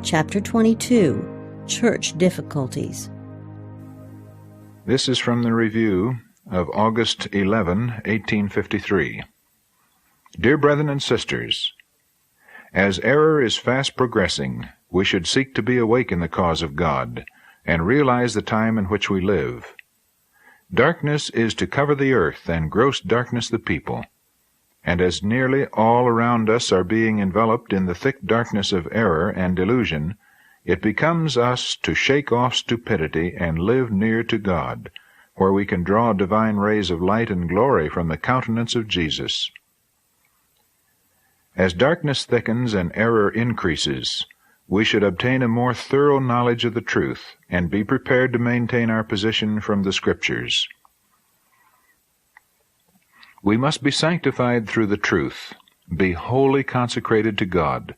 Chapter 22, Church Difficulties. This is from the review of August 11, 1853. Dear brethren and sisters, as error is fast progressing, we should seek to be awake in the cause of God, and realize the time in which we live. Darkness is to cover the earth, and gross darkness the people. And as nearly all around us are being enveloped in the thick darkness of error and delusion, it becomes us to shake off stupidity and live near to God, where we can draw divine rays of light and glory from the countenance of Jesus. As darkness thickens and error increases, we should obtain a more thorough knowledge of the truth, and be prepared to maintain our position from the Scriptures. We must be sanctified through the truth, be wholly consecrated to God,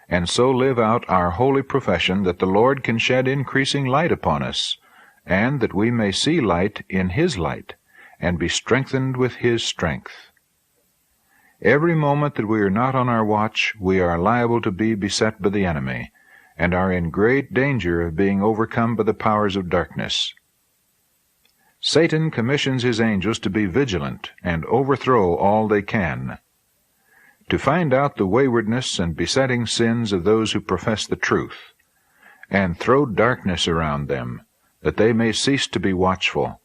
and so live out our holy profession that the Lord can shed increasing light upon us, and that we may see light in His light, and be strengthened with His strength. Every moment that we are not on our watch, we are liable to be beset by the enemy, and are in great danger of being overcome by the powers of darkness. Satan commissions his angels to be vigilant and overthrow all they can, to find out the waywardness and besetting sins of those who profess the truth, and throw darkness around them, that they may cease to be watchful,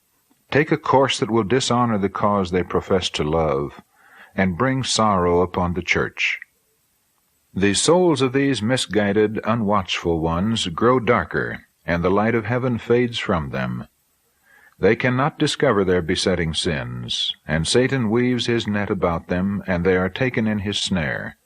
take a course that will dishonor the cause they profess to love, and bring sorrow upon the church. The souls of these misguided, unwatchful ones grow darker, and the light of heaven fades from them. They cannot discover their besetting sins, and Satan weaves his net about them, and they are taken in his snare.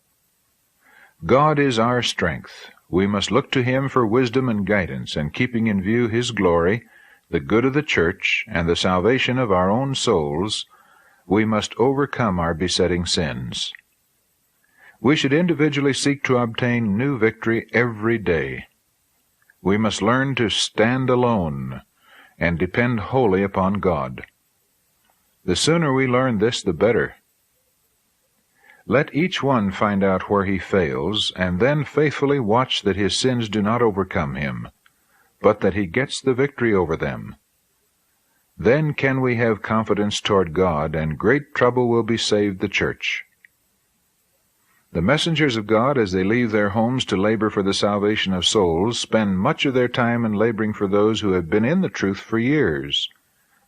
God is our strength. We must look to Him for wisdom and guidance, and keeping in view His glory, the good of the church, and the salvation of our own souls, we must overcome our besetting sins. We should individually seek to obtain new victory every day. We must learn to stand alone, and depend wholly upon God. The sooner we learn this, the better. Let each one find out where he fails, and then faithfully watch that his sins do not overcome him, but that he gets the victory over them. Then can we have confidence toward God, and great trouble will be saved the church. The messengers of God, as they leave their homes to labor for the salvation of souls, spend much of their time in laboring for those who have been in the truth for years,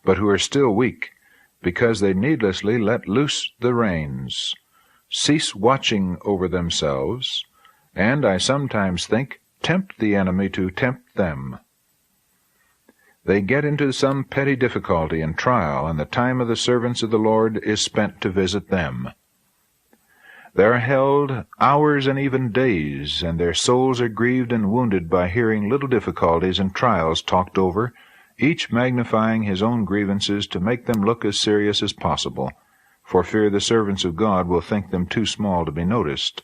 but who are still weak, because they needlessly let loose the reins, cease watching over themselves, and, I sometimes think, tempt the enemy to tempt them. They get into some petty difficulty and trial, and the time of the servants of the Lord is spent to visit them. They are held hours and even days, and their souls are grieved and wounded by hearing little difficulties and trials talked over, each magnifying his own grievances to make them look as serious as possible, for fear the servants of God will think them too small to be noticed.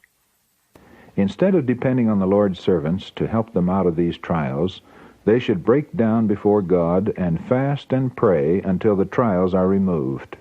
Instead of depending on the Lord's servants to help them out of these trials, they should break down before God and fast and pray until the trials are removed.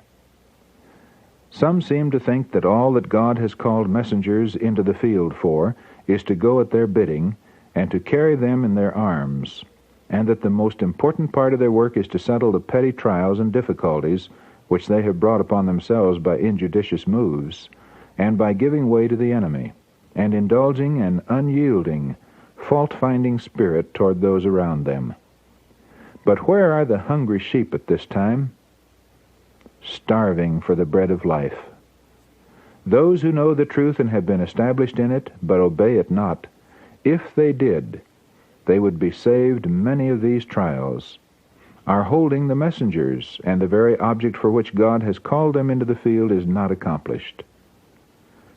Some seem to think that all that God has called messengers into the field for is to go at their bidding and to carry them in their arms, and that the most important part of their work is to settle the petty trials and difficulties which they have brought upon themselves by injudicious moves, and by giving way to the enemy, and indulging an unyielding, fault-finding spirit toward those around them. But where are the hungry sheep at this time? Starving for the bread of life. Those who know the truth and have been established in it, but obey it not, if they did, they would be saved many of these trials, are holding the messengers, and the very object for which God has called them into the field is not accomplished.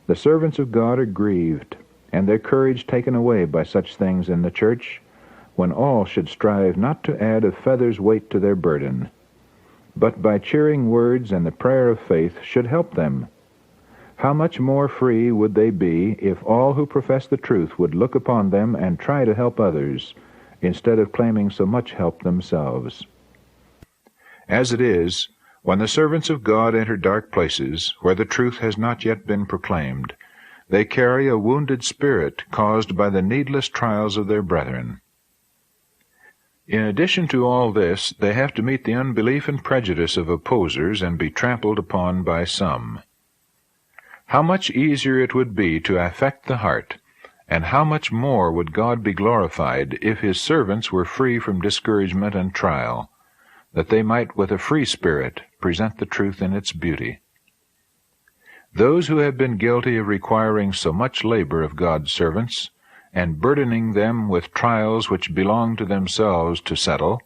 The servants of God are grieved, and their courage taken away by such things in the church, when all should strive not to add a feather's weight to their burden, but by cheering words and the prayer of faith should help them. How much more free would they be if all who profess the truth would look upon them and try to help others, instead of claiming so much help themselves. As it is, when the servants of God enter dark places where the truth has not yet been proclaimed, They carry a wounded spirit caused by the needless trials of their brethren. In addition to all this, they have to meet the unbelief and prejudice of opposers and be trampled upon by some. How much easier it would be to affect the heart, and how much more would God be glorified if His servants were free from discouragement and trial, that they might with a free spirit present the truth in its beauty. Those who have been guilty of requiring so much labor of God's servants, and burdening them with trials which belong to themselves to settle,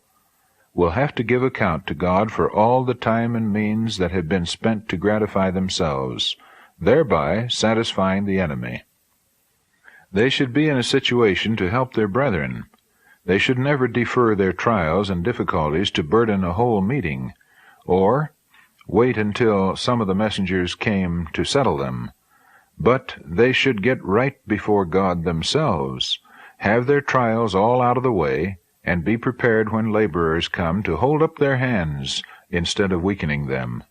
will have to give account to God for all the time and means that have been spent to gratify themselves, thereby satisfying the enemy. They should be in a situation to help their brethren. They should never defer their trials and difficulties to burden a whole meeting, or wait until some of the messengers came to settle them. But they should get right before God themselves, have their trials all out of the way, and be prepared when laborers come to hold up their hands instead of weakening them.